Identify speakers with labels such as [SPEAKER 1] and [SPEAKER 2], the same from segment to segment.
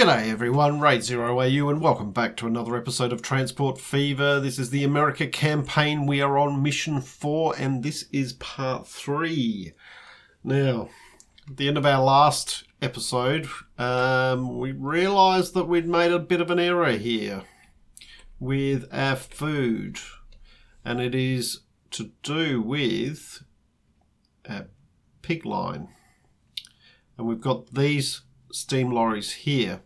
[SPEAKER 1] G'day everyone, Raid0AU and welcome back to another episode of Transport Fever. This is the America campaign. We are on mission 4 and this is part 3. Now, at the end of our last episode, we realised that we'd made a bit of an error here with our food. And it is to do with our pig line. And we've got these steam lorries here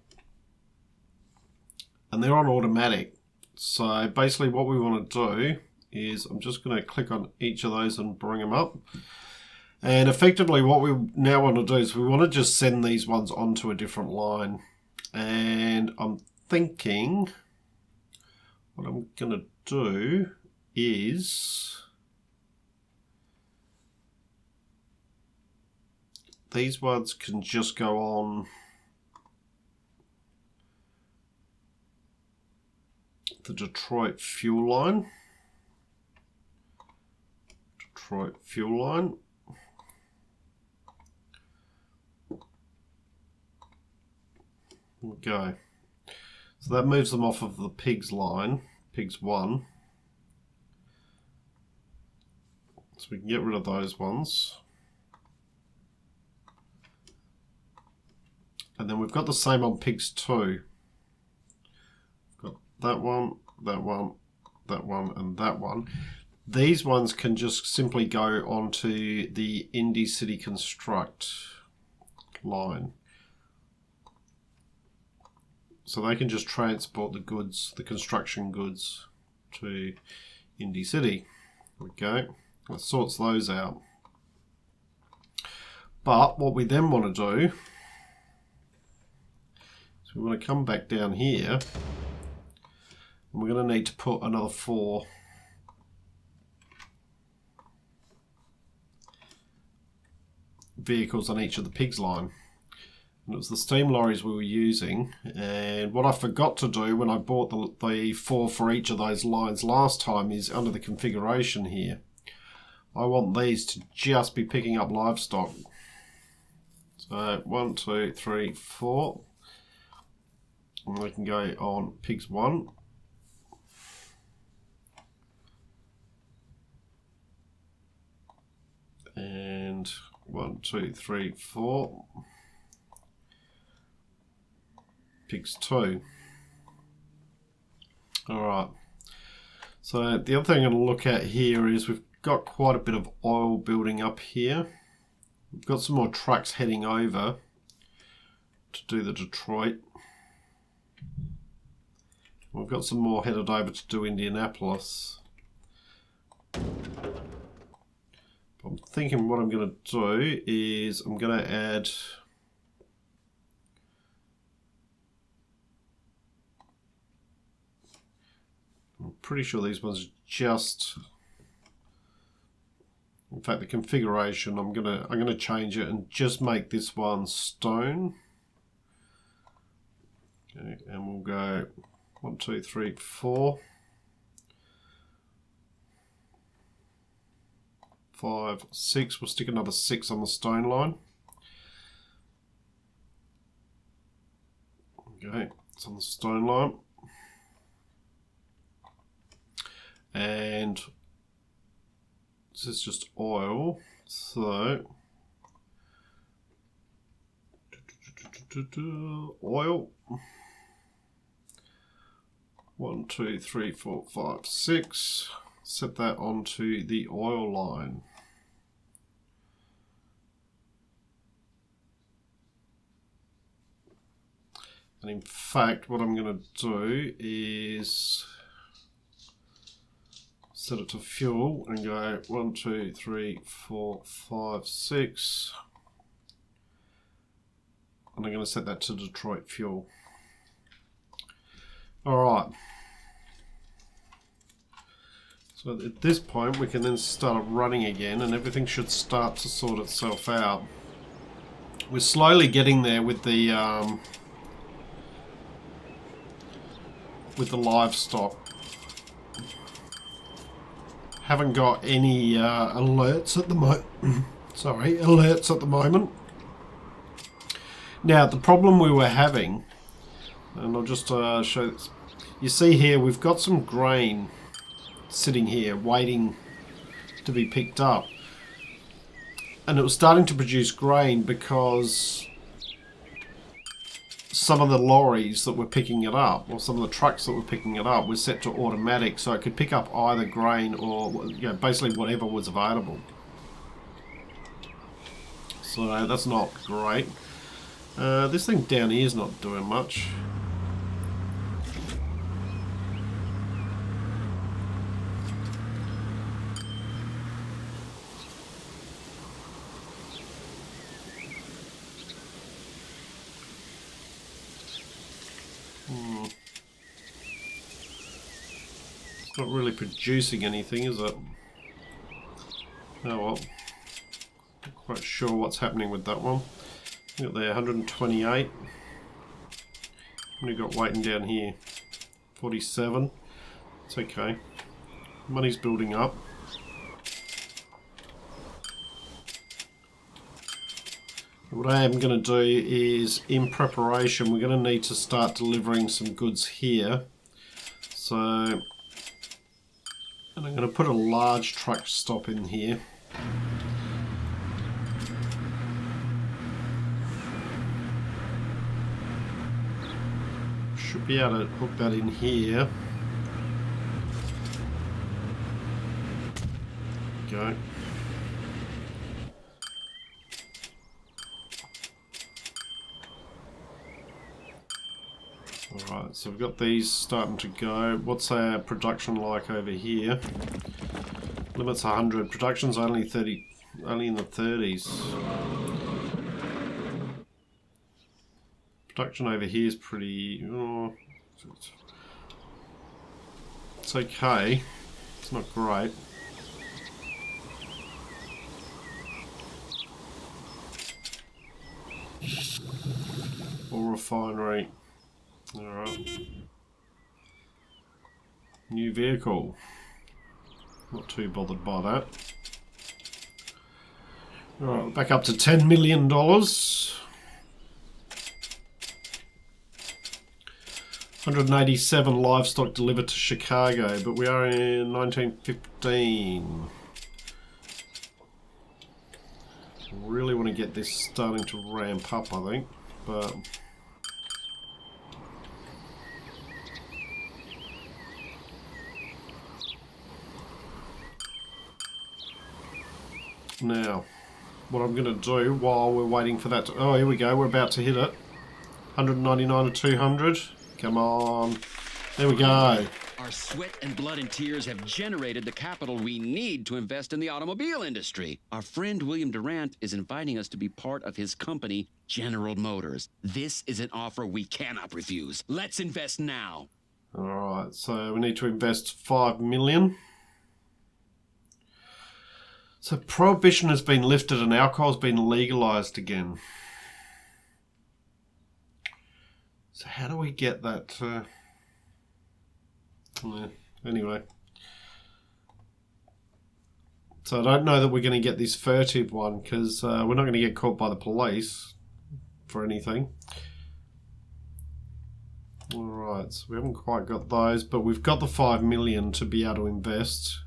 [SPEAKER 1] and they're on automatic, so basically what we want to do is I'm just going to click on each of those and bring them up, and effectively what we now want to do is we want to just send these ones onto a different line. And I'm thinking what I'm going to do is these ones can just go on the Detroit fuel line. Detroit fuel line. There we go. So that moves them off of the pigs line, pigs 1. So we can get rid of those ones. And then we've got the same on pigs 2. We've got that one, that one, that one, and that one. These ones can just simply go onto the Indy City Construct line. So they can just transport the goods, the construction goods, to Indy City. There we go. That sorts those out. But what we then want to do, we want to come back down here and we're going to need to put another 4 vehicles on each of the pigs line. And it was the steam lorries we were using, and what I forgot to do when I bought the 4 for each of those lines last time is under the configuration here I want these to just be picking up livestock. So 1, 2, 3, 4. And we can go on pigs 1. And 1, 2, 3, 4. Pigs 2. Alright. So the other thing I'm going to look at here is we've got quite a bit of oil building up here. We've got some more trucks heading over to do the Detroit. We've got some more headed over to do Indianapolis. I'm thinking what I'm going to do is I'm going to add I'm pretty sure these ones are just, in fact the configuration I'm gonna change it and just make this one stone. Okay, and we'll go 1, 2, 3, 4, 5, 6. We'll stick another 6 on the stone line. Okay, it's on the stone line. And this is just oil, so oil. 1, 2, 3, 4, 5, 6. Set that onto the oil line. And in fact, what I'm going to do is set it to fuel and go 1, 2, 3, 4, 5, 6. And I'm going to set that to Detroit fuel. Alright. So at this point we can then start running again and everything should start to sort itself out. We're slowly getting there with the livestock. Haven't got any alerts at the alerts at the moment. Now the problem we were having And I'll just show this. You see here, we've got some grain sitting here waiting to be picked up. And it was starting to produce grain because some of the lorries that were picking it up, or some of the trucks that were picking it up, were set to automatic, so it could pick up either grain or, you know, basically whatever was available. So that's not great. This thing down here is not doing much. It's not really producing anything, is it? Oh well. Not quite sure what's happening with that one. Got there 128. We've got waiting down here 47. It's okay. Money's building up. What I am going to do is, in preparation, we're going to need to start delivering some goods here. So, and I'm going to put a large truck stop in here. Should be able to hook that in here. Go. Alright, so we've got these starting to go. What's our production like over here? Limit's 100. Production's only 30, only in the 30s. Production over here is pretty... Oh, it's okay. It's not great. Or refinery. Alright. New vehicle. Not too bothered by that. Alright, back up to $10 million. 187 livestock delivered to Chicago, but we are in 1915. Really want to get this starting to ramp up, I think, but... Now, what I'm going to do while we're waiting for that to... Oh, here we go. We're about to hit it. 199 to 200. Come on. There we go.
[SPEAKER 2] Our sweat and blood and tears have generated the capital we need to invest in the automobile industry. Our friend William Durant is inviting us to be part of his company, General Motors. This is an offer we cannot refuse. Let's invest now.
[SPEAKER 1] All right, so we need to invest $5 million. So prohibition has been lifted and alcohol has been legalized again. So how do we get that? Anyway. So I don't know that we're going to get this furtive one because we're not going to get caught by the police for anything. Alright, so we haven't quite got those, but we've got the $5 million to be able to invest.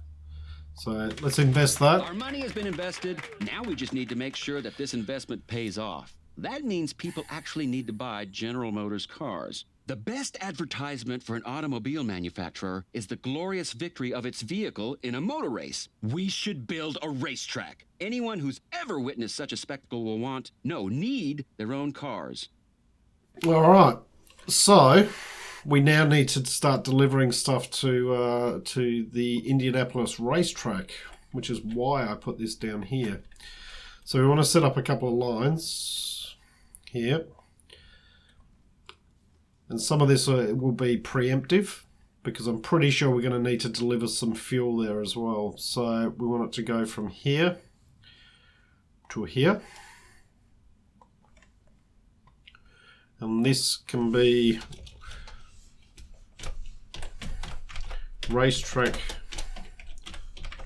[SPEAKER 1] So let's invest that.
[SPEAKER 2] Our money has been invested. Now we just need to make sure that this investment pays off. That means people actually need to buy General Motors cars. The best advertisement for an automobile manufacturer is the glorious victory of its vehicle in a motor race. We should build a racetrack. Anyone who's ever witnessed such a spectacle will need their own cars.
[SPEAKER 1] All right. So we now need to start delivering stuff to the Indianapolis racetrack, which is why I put this down here. So we want to set up a couple of lines here. And some of this will be preemptive because I'm pretty sure we're going to need to deliver some fuel there as well. So we want it to go from here to here. And this can be racetrack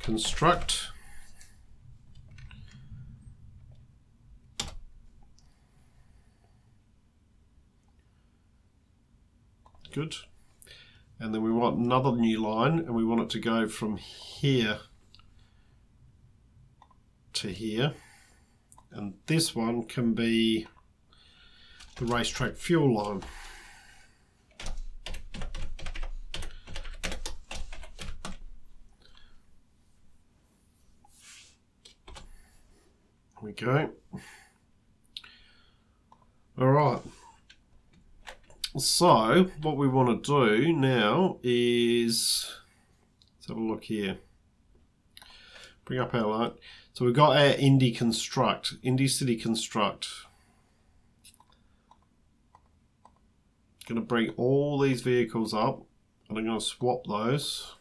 [SPEAKER 1] construct. should. And then we want another new line, and we want it to go from here to here. And this one can be the racetrack fuel line. There we go. All right. So what we want to do now is, let's have a look here. Bring up our light. So we've got our Indy City Construct. Going to bring all these vehicles up, and I'm going to swap those.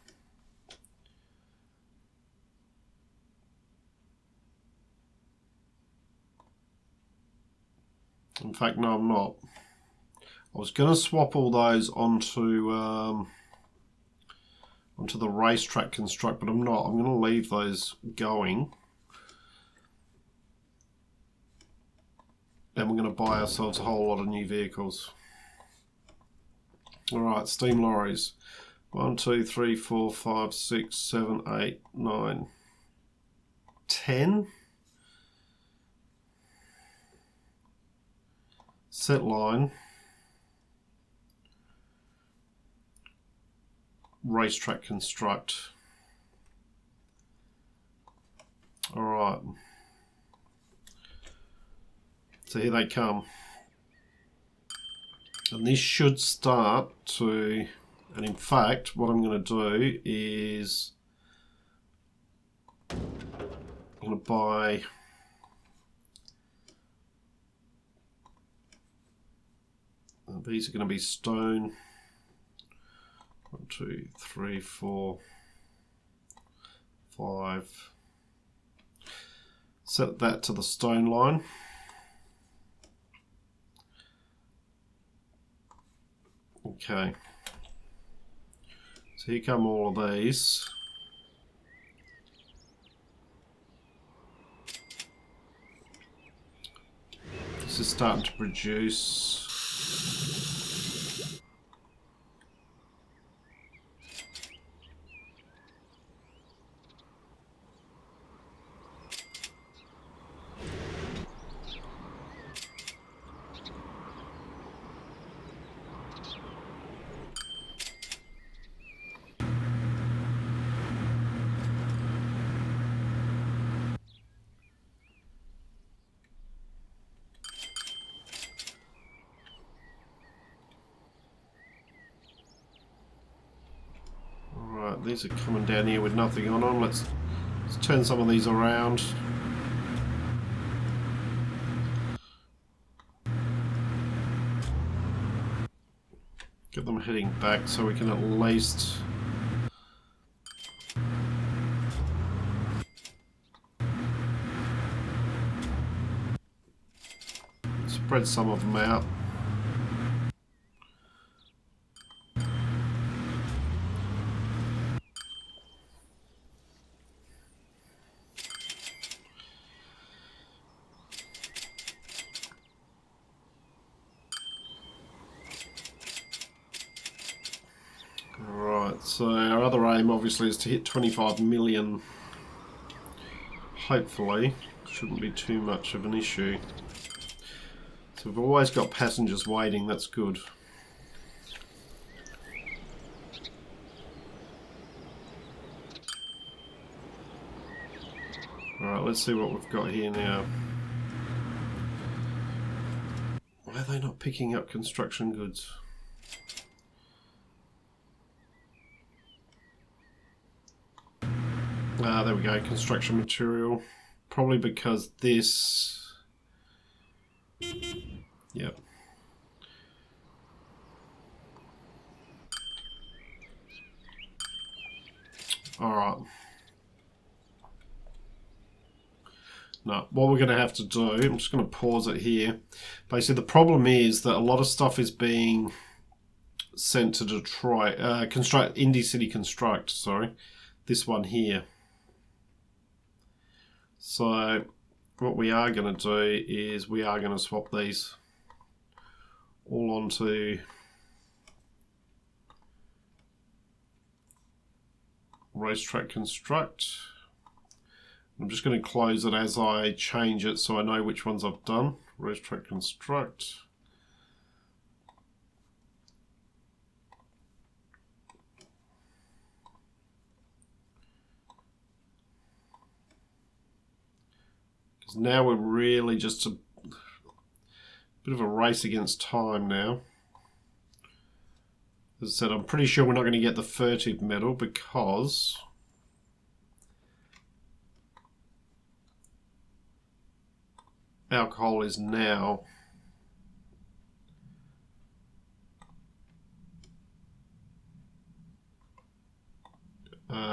[SPEAKER 1] In fact, no, I'm not. I was going to swap all those onto the racetrack construct, but I'm not. I'm going to leave those going. And we're going to buy ourselves a whole lot of new vehicles. Alright, steam lorries. 1, 2, 3, 4, 5, 6, 7, 8, 9, 10. Set line. Racetrack construct. Alright. So here they come. And this should start to, and in fact, what I'm going to do is I'm going to buy these are going to be stone. 1, 2, 3, 4, 5. Set that to the stone line. Okay. So here come all of these. This is starting to produce. These are coming down here with nothing on them. Let's turn some of these around. Get them heading back so we can at least spread some of them out. So our other aim obviously is to hit 25 million. Hopefully, shouldn't be too much of an issue. So we've always got passengers waiting, that's good. Alright, let's see what we've got here now. Why are they not picking up construction goods? Ah, there we go, construction material. Probably because this... Yep. Alright. No, what we're going to have to do, I'm just going to pause it here. Basically, the problem is that a lot of stuff is being sent to Detroit. Indy City Construct, sorry. This one here. So what we are going to do is we are going to swap these all onto racetrack construct. I'm just going to close it as I change it so I know which ones I've done. Racetrack construct. Because now we're really just a bit of a race against time now. As I said, I'm pretty sure we're not going to get the furtive medal because alcohol is now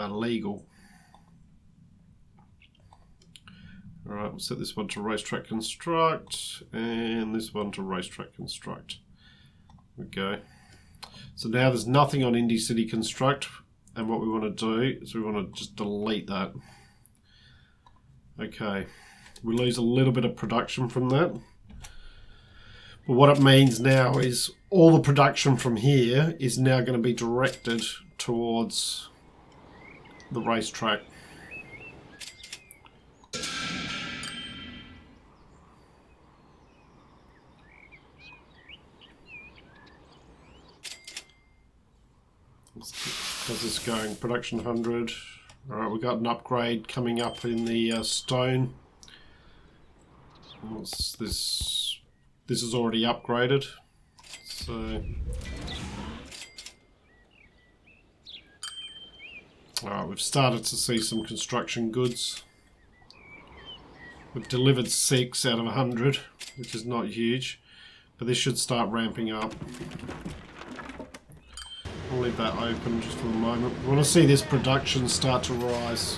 [SPEAKER 1] legal. Alright, we'll set this one to racetrack construct and this one to racetrack construct. There we go. So now there's nothing on Indy City construct, and what we want to do is we want to just delete that. Okay, we lose a little bit of production from that. But what it means now is all the production from here is now going to be directed towards the racetrack. How's this going? Production 100. Alright, we got an upgrade coming up in the stone. What's this? This is already upgraded. So, alright, we've started to see some construction goods. We've delivered 6 out of 100, which is not huge, but this should start ramping up. I'll leave that open just for the moment. We want to see this production start to rise.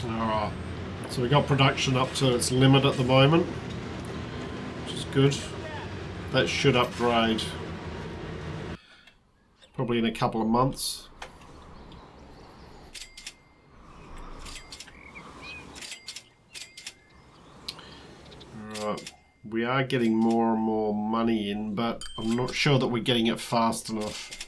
[SPEAKER 1] Alright, so we got production up to its limit at the moment, which is good. That should upgrade probably in a couple of months. Alright, we are getting more and more money in, but I'm not sure that we're getting it fast enough.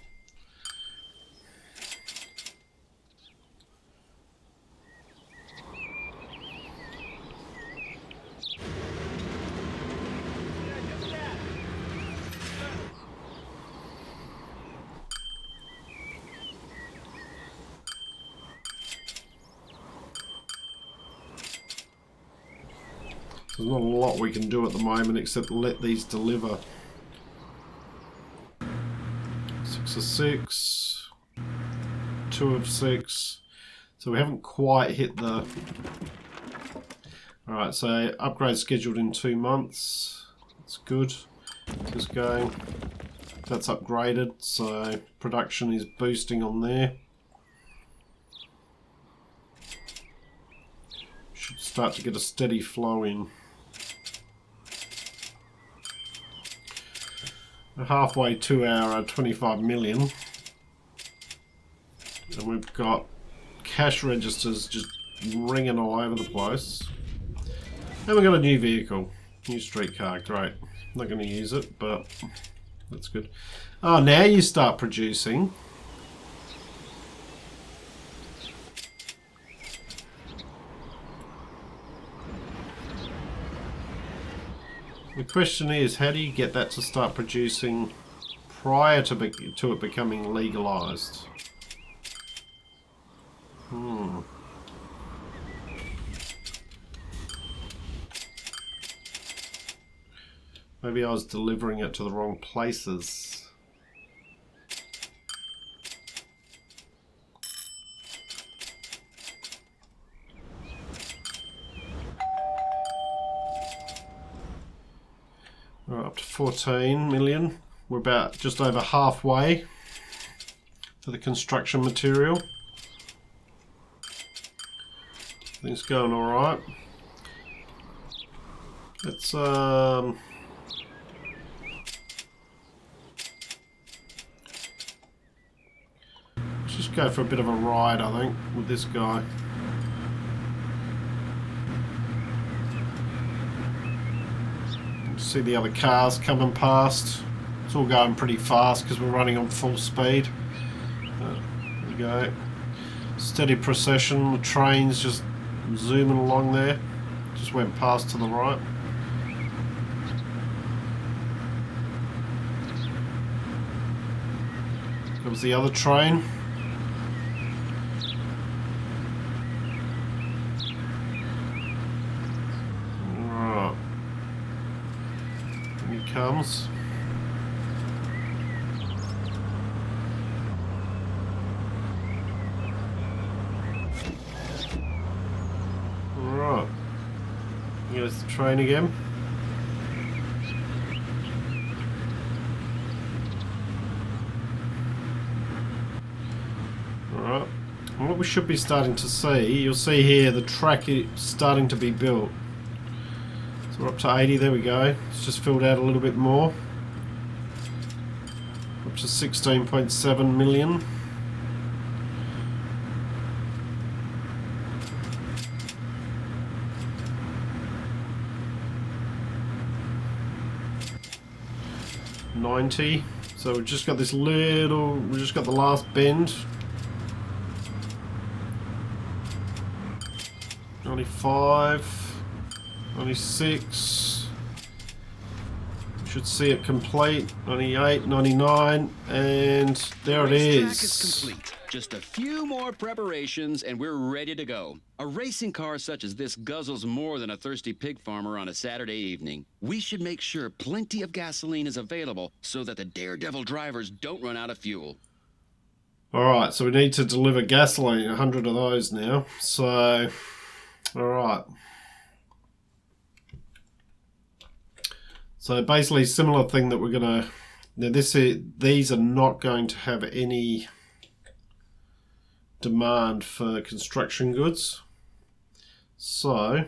[SPEAKER 1] There's not a lot we can do at the moment except let these deliver. 6 of 6, 2 of 6. So we haven't quite hit the... Alright, so upgrade scheduled in 2 months. That's good. Just going. That's upgraded, so production is boosting on there. Should start to get a steady flow in. Halfway to our 25 million, and we've got cash registers just ringing all over the place, and we've got a new vehicle, new streetcar. Great. Not going to use it, but that's good. Oh, now you start producing. The question is, how do you get that to start producing prior to it becoming legalized? Maybe I was delivering it to the wrong places. Right, up to 14 million. We're about just over halfway for the construction material. Things going all right. Let's just go for a bit of a ride, I think, with this guy. See the other cars coming past. It's all going pretty fast because we're running on full speed. There we go. Steady procession. The train's just zooming along there. Just went past to the right. Comes the other train. Right. Here he comes. Right. Here's the train again. Alright. And what we should be starting to see, you'll see here the track is starting to be built. So we're up to 80, there we go. It's just filled out a little bit more. Up to 16.7 million. $90. So we've just got this little, we've just got the last bend. 95, 96. You should see it complete. 98, 99, and there it is.
[SPEAKER 2] Racetrack is complete. Just a few more preparations and we're ready to go. A racing car such as this guzzles more than a thirsty pig farmer on a Saturday evening. We should make sure plenty of gasoline is available so that the daredevil drivers don't run out of fuel.
[SPEAKER 1] Alright, so we need to deliver gasoline, 100 of those now. So, alright. So basically similar thing that we're going to... Now these are not going to have any demand for construction goods. So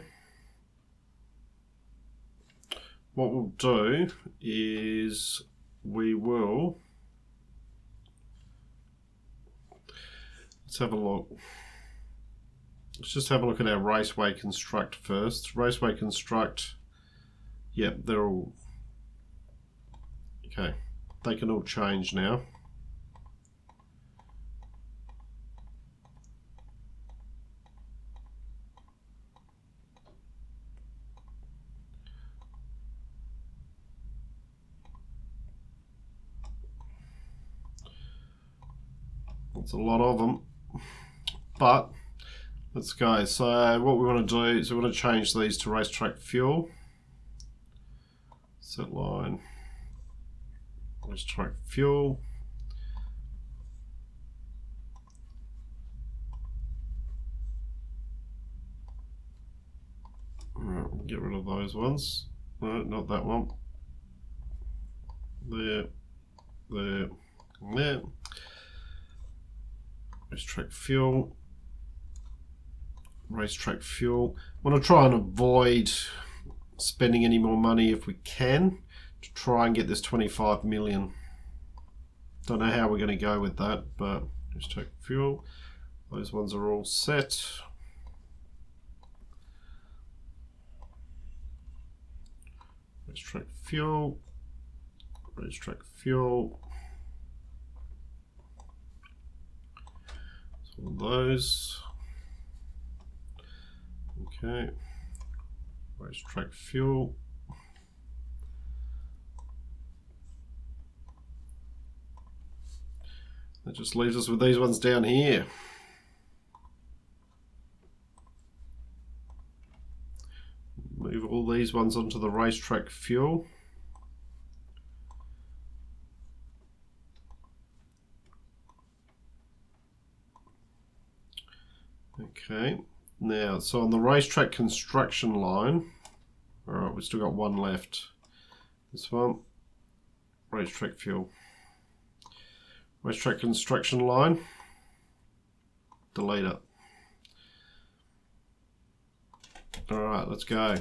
[SPEAKER 1] what we'll do is we will... Let's have a look. Let's just have a look at our Raceway Construct first. Raceway Construct, yep, they're all... Okay, they can all change now. That's a lot of them, but let's go. So what we want to do is we want to change these to racetrack fuel. Set line, racetrack fuel. Right, get rid of those ones. No, not that one. There, there, and there. Racetrack fuel. Racetrack fuel. I want to try and avoid spending any more money if we can to try and get this 25 million. Don't know how we're going to go with that, but racetrack fuel. Those ones are all set. Racetrack fuel. Racetrack fuel. All those. Okay. Racetrack fuel. That just leaves us with these ones down here. Move all these ones onto the racetrack fuel. Okay, now, so on the racetrack construction line, alright, we've still got one left. This one, racetrack fuel. Racetrack construction line, delete it. Alright, let's go.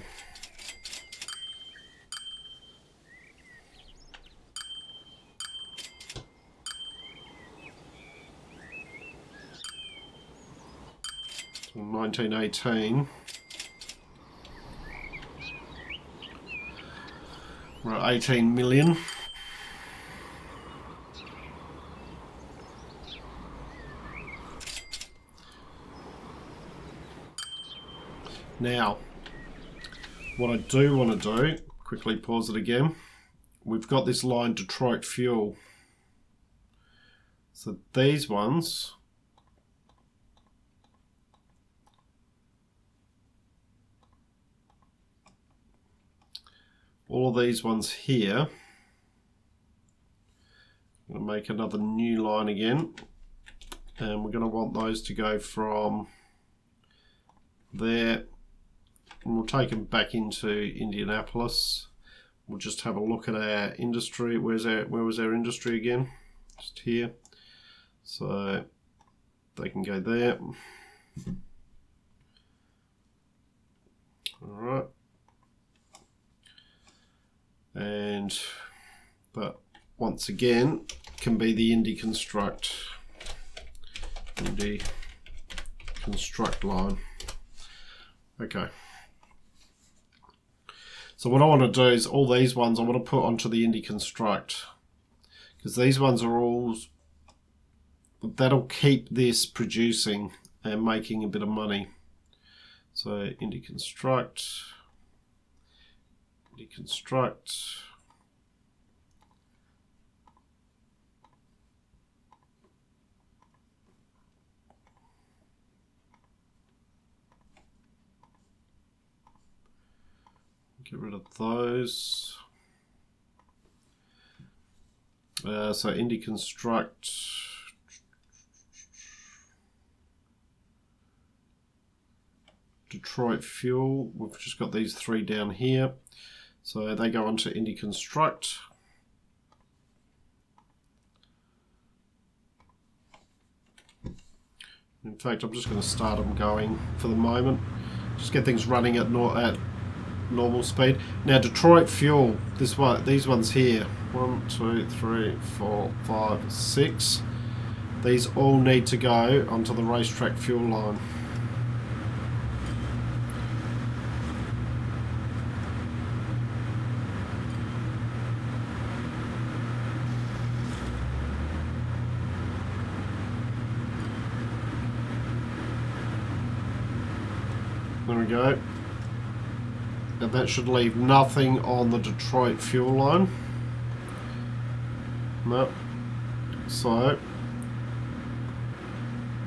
[SPEAKER 1] 1918. We're at 18 million. Now, what I do want to do, quickly pause it again. We've got this line Detroit fuel. So these ones, all of these ones here, I'm going to make another new line again, and we're going to want those to go from there, and we'll take them back into Indianapolis. We'll just have a look at our industry. Where was our industry again? Just here. So they can go there. All right. And but once again can be the Indy Construct line. Okay. So what I want to do is all these ones I want to put onto the Indy Construct, because these ones are all, that'll keep this producing and making a bit of money. So Indy Construct. Get rid of those. So Indy Construct. Detroit fuel. We've just got these three down here. So they go onto Indy Construct. In fact, I'm just going to start them going for the moment. Just get things running at normal speed. Now Detroit fuel, these ones here, 1, 2, 3, 4, 5, 6. These all need to go onto the racetrack fuel line. There we go. And that should leave nothing on the Detroit fuel line. No. So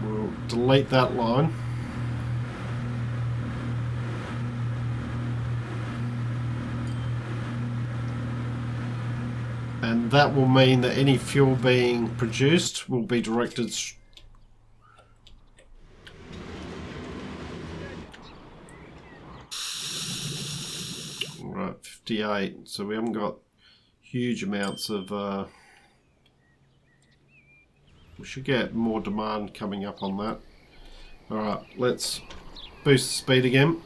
[SPEAKER 1] we'll delete that line. And that will mean that any fuel being produced will be directed right, 58. So we haven't got huge amounts of we should get more demand coming up on that. Alright, let's boost the speed again.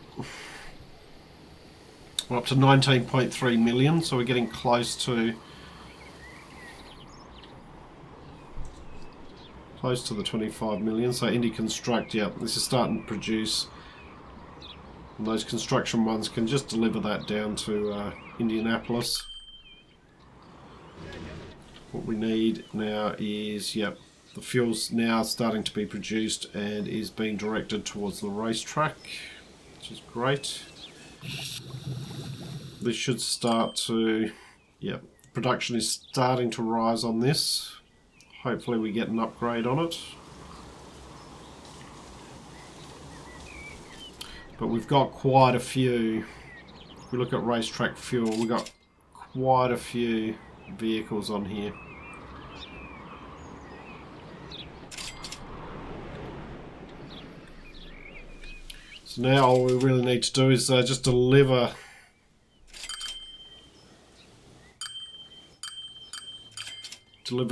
[SPEAKER 1] We're up to 19.3 million, so we're getting close to the 25 million. So Indy Construct, yeah, this is starting to produce. And those construction ones can just deliver that down to Indianapolis. What we need now is, yep, the fuel's now starting to be produced and is being directed towards the racetrack, which is great. This should start to, yep, production is starting to rise on this. Hopefully we get an upgrade on it. But we've got quite a few, if we look at racetrack fuel, we've got quite a few vehicles on here. So now all we really need to do is just deliver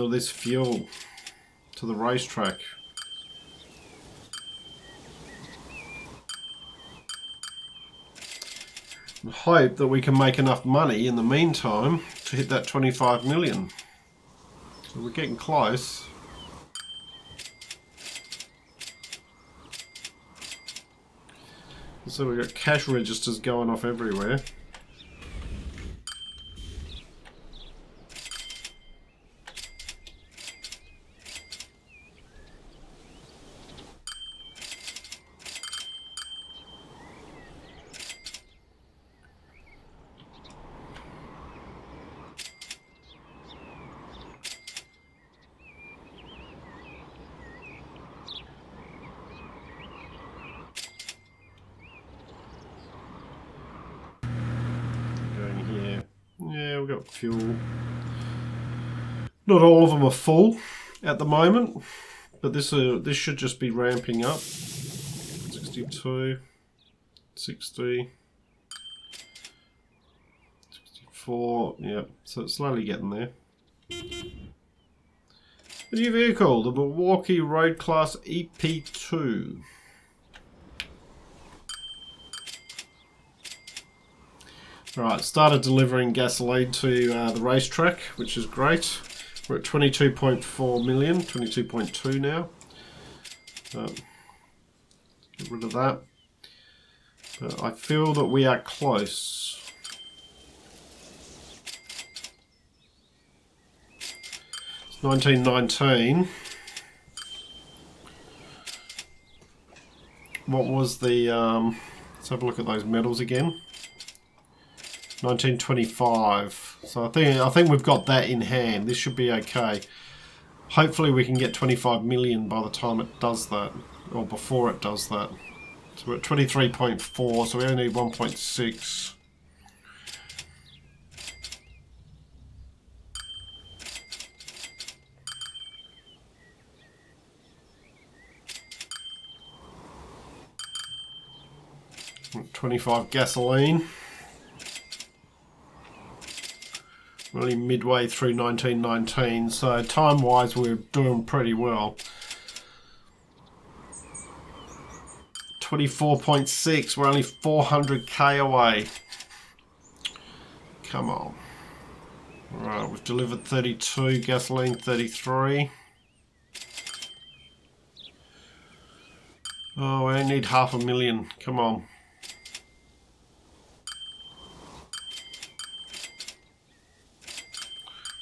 [SPEAKER 1] this fuel to the racetrack. And hope that we can make enough money in the meantime to hit that 25 million. So we're getting close. So we've got cash registers going off everywhere. Yeah, we've got fuel. Not all of them are full at the moment, but this should just be ramping up. 62, 60, 64, yeah, so it's slowly getting there. A new vehicle, the Milwaukee Road Class EP2. Right, started delivering gasoline to the racetrack, which is great. We're at 22.4 million, 22.2 now. Get rid of that. But I feel that we are close. It's 1919. What was the... let's have a look at those medals again. 1925. So I think we've got that in hand. This should be okay. Hopefully we can get 25 million by the time it does that, or before it does that. So we're at 23.4, so we only need 1.6. $25 gasoline. We're only midway through 1919, so time-wise we're doing pretty well. 24.6, we're only 400k away. Come on. Alright, we've delivered 32, gasoline 33. Oh, we only need 500,000, come on.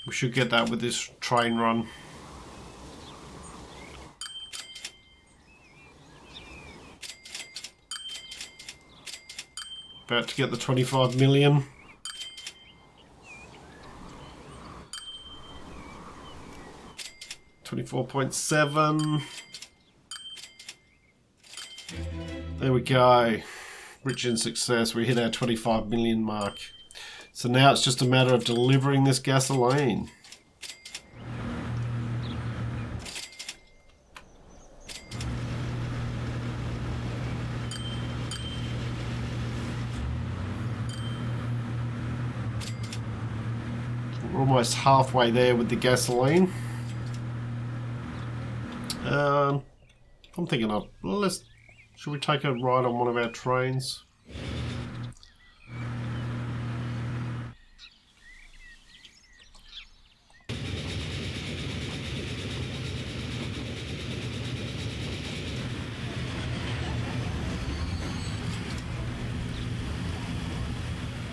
[SPEAKER 1] We should get that with this train run. About to get the 25 million. $24.7. There we go. Rich in success. We hit our 25 million mark. So now it's just a matter of delivering this gasoline. We're almost halfway there with the gasoline. I'm thinking of, should we take a ride on one of our trains?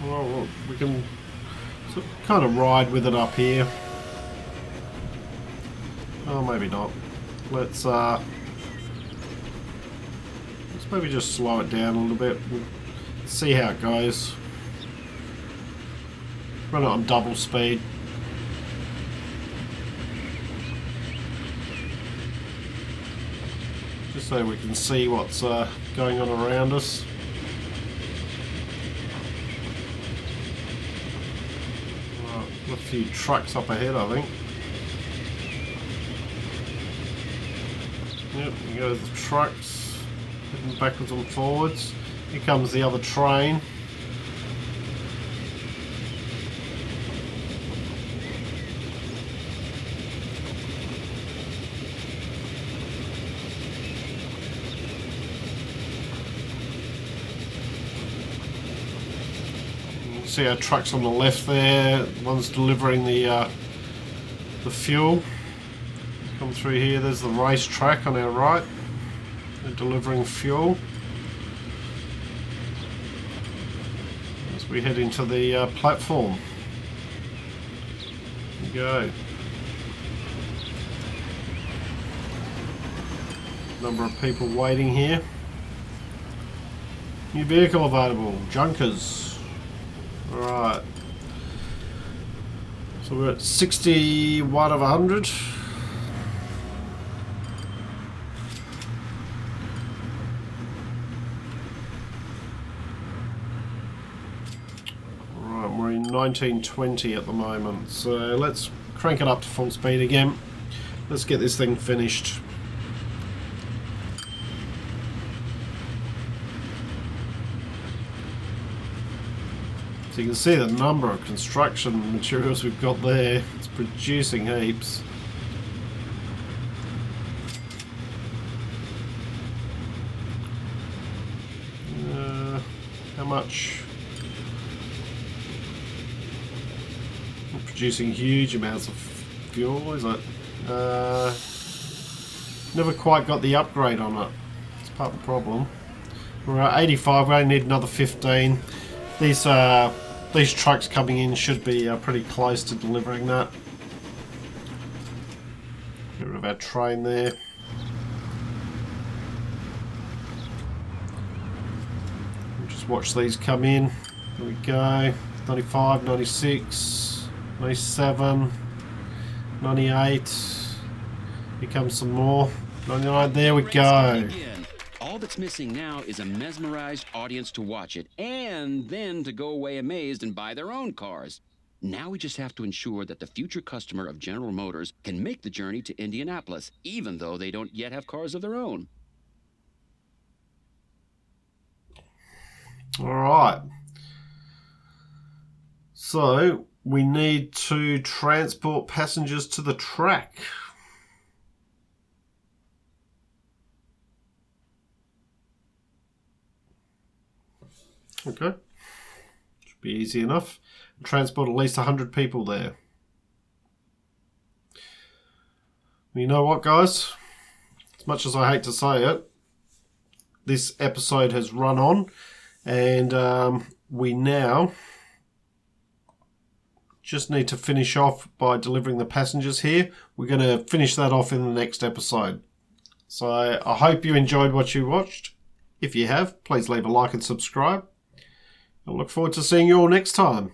[SPEAKER 1] Well, we can kind of ride with it up here. Oh, maybe not. Let's maybe just slow it down a little bit. See how it goes. Run it on double speed. Just so we can see what's going on around us. A few trucks up ahead, I think. Yep, here goes the trucks, heading backwards and forwards. Here comes the other train. See our trucks on the left there. One's delivering the fuel. Come through here. There's the racetrack on our right. They're delivering fuel. as we head into the platform. Here we go. Number of people waiting here. New vehicle available, junkers. Alright. So we're at 61 of 100. Alright, we're in 1920 at the moment. So let's crank it up to full speed again. Let's get this thing finished. So you can see the number of construction materials we've got there. It's producing heaps. How much? We're producing huge amounts of fuel, is it? Never quite got the upgrade on it. It's part of the problem. We're at 85, we only need another 15. These trucks coming in should be pretty close to delivering that. Get rid of our train there. We'll just watch these come in. There we go. 95, 96, 97, 98. Here comes some more. 99, there we go.
[SPEAKER 2] All that's missing now is a mesmerized audience to watch it, and then to go away amazed and buy their own cars. Now we just have to ensure that the future customer of General Motors can make the journey to Indianapolis, even though they don't yet have cars of their own.
[SPEAKER 1] Alright. So, we need to transport passengers to the track. Okay, should be easy enough. Transport at least 100 people there. You know what, guys? As much as I hate to say it, this episode has run on, and we now just need to finish off by delivering the passengers here. We're going to finish that off in the next episode. So I hope you enjoyed what you watched. If you have, please leave a like and subscribe. I look forward to seeing you all next time.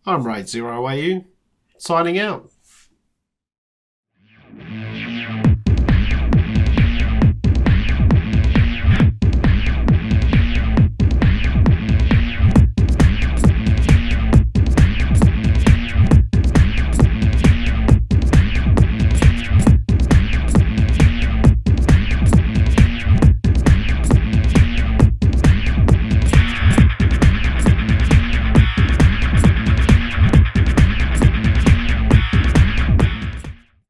[SPEAKER 1] I'm Raid0AU, signing out.